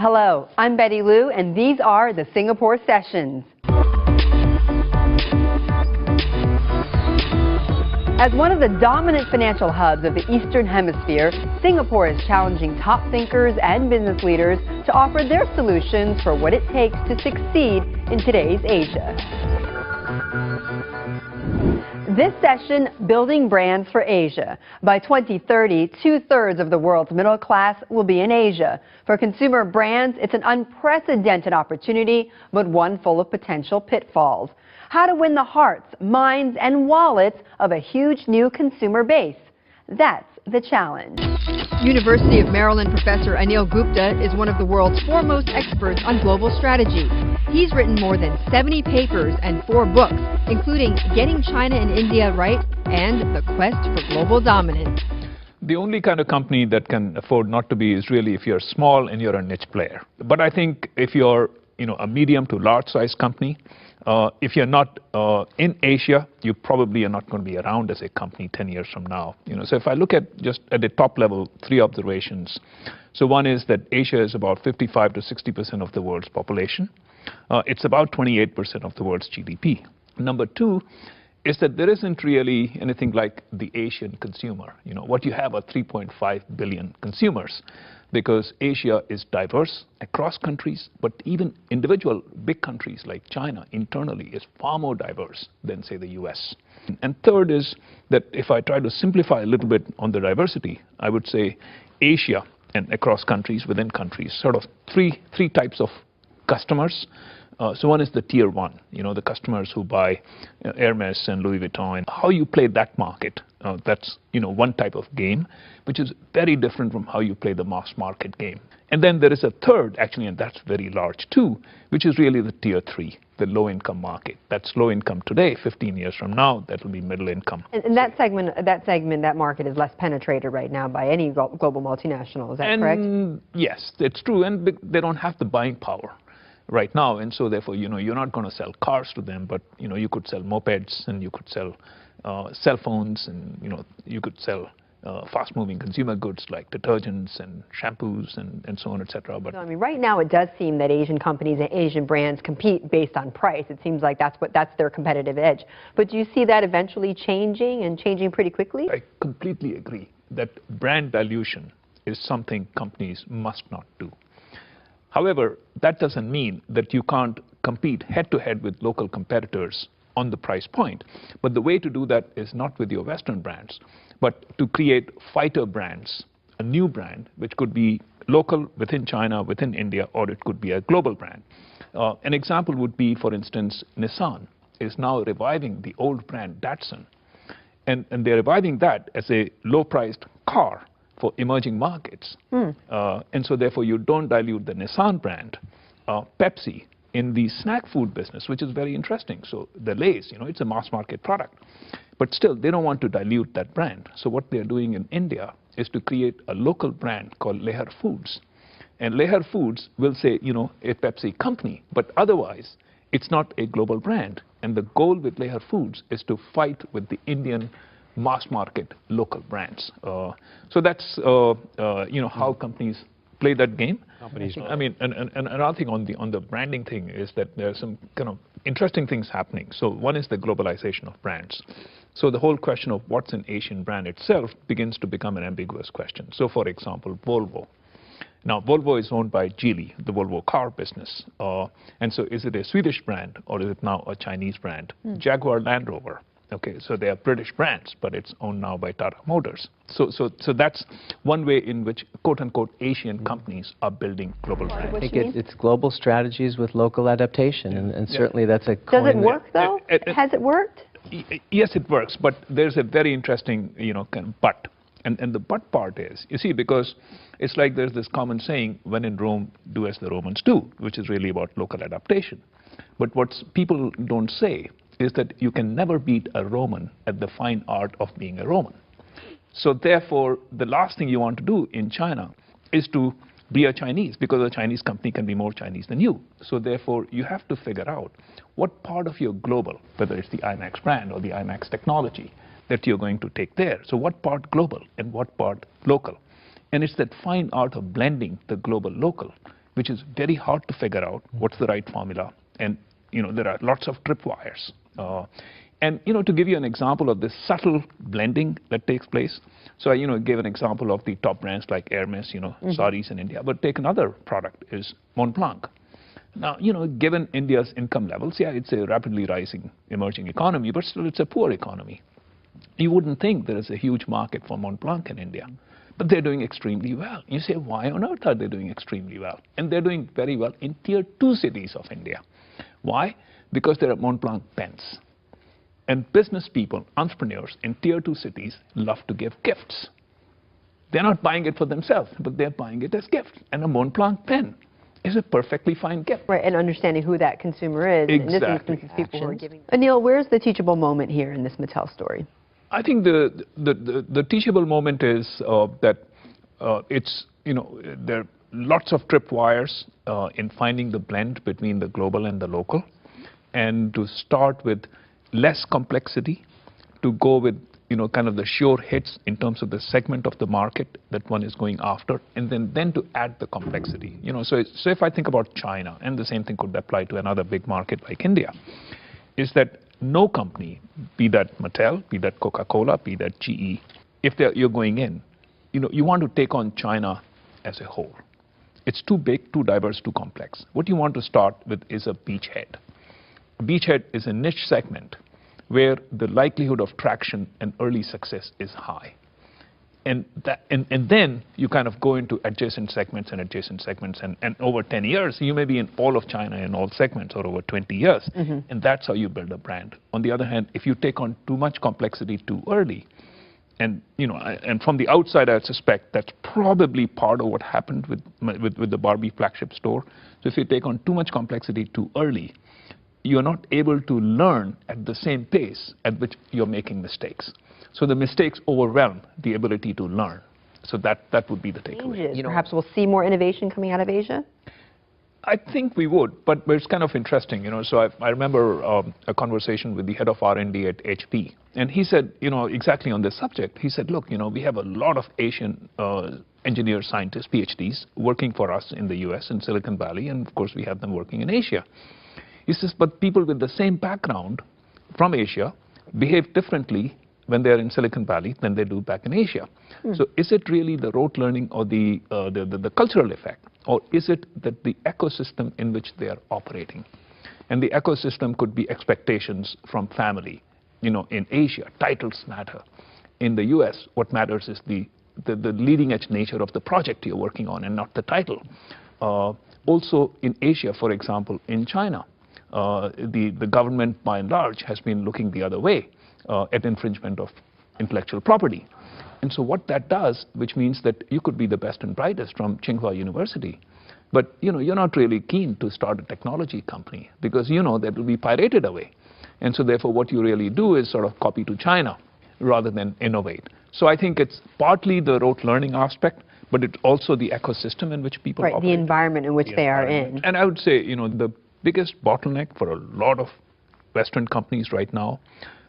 Hello, I'm Betty Liu, and these are the Singapore Sessions. As one of the dominant financial hubs of the Eastern Hemisphere, Singapore is challenging top thinkers and business leaders to offer their solutions for what it takes to succeed in today's Asia. This session, Building Brands for Asia. By 2030, two-thirds of the world's middle class will be in Asia. For consumer brands, it's an unprecedented opportunity, but one full of potential pitfalls. How to win the hearts, minds, and wallets of a huge new consumer base. That's the challenge. University of Maryland professor Anil Gupta is one of the world's foremost experts on global strategy. He's written more than 70 papers and 4 books, including Getting China and India Right and The Quest for Global Dominance. The only kind of company that can afford not to be is really if you're small and you're a niche player. But I think if you're a medium to large size company, if you're not in Asia, you probably are not going to be around as a company 10 years from now. So if I look at just at the top level, 3 observations. So one is that Asia is about 55 to 60% of the world's population. It's about 28% of the world's GDP. Number 2 is that there isn't really anything like the Asian consumer. What you have are 3.5 billion consumers, because Asia is diverse across countries, but even individual big countries like China internally is far more diverse than, say, the US. And third is that if I try to simplify a little bit on the diversity, I would say Asia and across countries, within countries, sort of three types of customers. So one is the tier 1, the customers who buy Hermes and Louis Vuitton. How you play that market, that's one type of game, which is very different from how you play the mass market game. And then there is a third, actually, and that's very large too, which is really the tier 3, the low-income market. That's low income today. 15 years from now, that will be middle income. And that market is less penetrated right now by any global multinational. Is that correct? Yes, it's true, and they don't have the buying power right now, and so therefore you're not going to sell cars to them, but you could sell mopeds, and you could sell cell phones, and you could sell fast-moving consumer goods like detergents and shampoos and so on, etc. But so, right now it does seem that Asian companies and Asian brands compete based on price. It seems like that's their competitive edge. But do you see that eventually changing, and changing pretty quickly? I completely agree that brand dilution is something companies must not do. However, that doesn't mean that you can't compete head-to-head with local competitors on the price point. But the way to do that is not with your Western brands, but to create fighter brands, a new brand, which could be local within China, within India, or it could be a global brand. An example would be, for instance, Nissan is now reviving the old brand Datsun. And they're reviving that as a low-priced car for emerging markets. And so therefore you don't dilute the Nissan brand. Pepsi in the snack food business, which is very interesting. So the Lay's, it's a mass market product. But still, they don't want to dilute that brand. So what they're doing in India is to create a local brand called Lehar Foods. And Lehar Foods will say, a Pepsi company, but otherwise it's not a global brand. And the goal with Lehar Foods is to fight with the Indian mass market local brands. So that's how companies play that game. And another thing on the branding thing is that there are some kind of interesting things happening. So one is the globalization of brands. So the whole question of what's an Asian brand itself begins to become an ambiguous question. So for example, Volvo. Now, Volvo is owned by Geely, the Volvo car business. And so is it a Swedish brand, or is it now a Chinese brand? Jaguar Land Rover. Okay, so they are British brands, but it's owned now by Tata Motors. So that's one way in which, quote-unquote, Asian companies are building global brands. I think it's global strategies with local adaptation, and certainly that's a coin. Does it work, though? Has it worked? Yes, it works, but there's a very interesting, kind of but. And the but part is, you see, because it's like there's this common saying, when in Rome, do as the Romans do, which is really about local adaptation. But what people don't say is that you can never beat a Roman at the fine art of being a Roman. So therefore, the last thing you want to do in China is to be a Chinese, because a Chinese company can be more Chinese than you. So therefore, you have to figure out what part of your global, whether it's the IMAX brand or the IMAX technology, that you're going to take there. So what part global and what part local? And it's that fine art of blending the global local, which is very hard to figure out what's the right formula. And, there are lots of tripwires. And, to give you an example of this subtle blending that takes place, so I, gave an example of the top brands like Hermes, saris in India, but take another product is Mont Blanc. Now, given India's income levels, yeah, it's a rapidly rising emerging economy, but still it's a poor economy. You wouldn't think there is a huge market for Mont Blanc in India, but they're doing extremely well. You say, why on earth are they doing extremely well? And they're doing very well in tier 2 cities of India. Why? Because there are Mont Blanc pens. And business people, entrepreneurs in tier 2 cities love to give gifts. They're not buying it for themselves, but they're buying it as gifts. And a Mont Blanc pen is a perfectly fine gift. Right, and understanding who that consumer is. Exactly. In this instance, people who are giving. Anil, where's the teachable moment here in this Mattel story? I think the teachable moment is that it's, there are lots of tripwires in finding the blend between the global and the local, and to start with less complexity, to go with kind of the sure hits in terms of the segment of the market that one is going after, and then to add the complexity. So if I think about China, and the same thing could apply to another big market like India, is that no company, be that Mattel, be that Coca-Cola, be that GE, if you're going in, you want to take on China as a whole. It's too big, too diverse, too complex. What you want to start with is a beachhead. A beachhead is a niche segment where the likelihood of traction and early success is high. And then you kind of go into adjacent segments, and over 10 years, you may be in all of China in all segments, or over 20 years. And that's how you build a brand. On the other hand, if you take on too much complexity too early, and from the outside, I suspect that's probably part of what happened with the Barbie flagship store. So if you take on too much complexity too early, you're not able to learn at the same pace at which you're making mistakes. So the mistakes overwhelm the ability to learn. So that would be the takeaway. Perhaps we'll see more innovation coming out of Asia? I think we would, but it's kind of interesting, So I remember a conversation with the head of R&D at HP, and he said, exactly on this subject. He said, look, we have a lot of Asian engineers, scientists, PhDs working for us in the U.S. in Silicon Valley, and of course we have them working in Asia. He says, but people with the same background from Asia behave differently when they're in Silicon Valley than they do back in Asia. So is it really the rote learning or the cultural effect? Or is it that the ecosystem in which they are operating? And the ecosystem could be expectations from family. In Asia, titles matter. In the US, what matters is the leading edge nature of the project you're working on and not the title. Also in Asia, for example, in China, the government by and large has been looking the other way at infringement of intellectual property. And so what that does, which means that you could be the best and brightest from Tsinghua University, but you're not really keen to start a technology company because that will be pirated away. And so therefore what you really do is sort of copy to China rather than innovate. So I think it's partly the rote learning aspect, but it's also the ecosystem in which people operate. The environment in which they are in. And I would say, the biggest bottleneck for a lot of Western companies right now,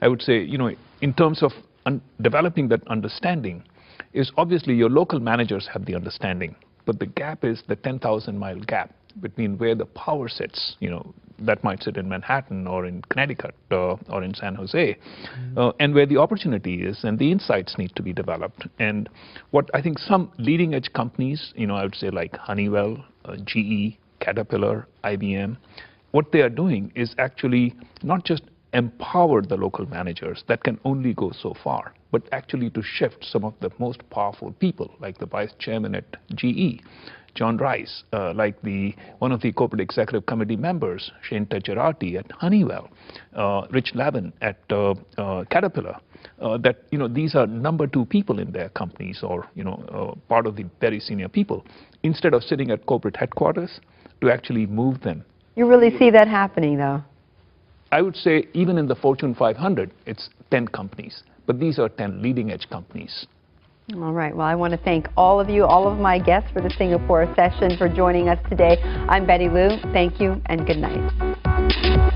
I would say, in terms of developing that understanding, is obviously your local managers have the understanding, but the gap is the 10,000-mile gap between where the power sits, that might sit in Manhattan or in Connecticut or in San Jose, and where the opportunity is and the insights need to be developed. And what I think some leading edge companies, I would say like Honeywell, GE, Caterpillar, IBM, what they are doing is actually not just empower the local managers, that can only go so far, but actually to shift some of the most powerful people, like the vice chairman at GE, John Rice, like one of the corporate executive committee members, Shane Tedjarati at Honeywell, Rich Lavin at Caterpillar, that these are number 2 people in their companies, or part of the very senior people, instead of sitting at corporate headquarters, to actually move them. You really see that happening, though? I would say even in the Fortune 500, it's 10 companies, but these are 10 leading edge companies. All right. Well, I want to thank all of you, all of my guests for the Singapore session, for joining us today. I'm Betty Liu. Thank you and good night.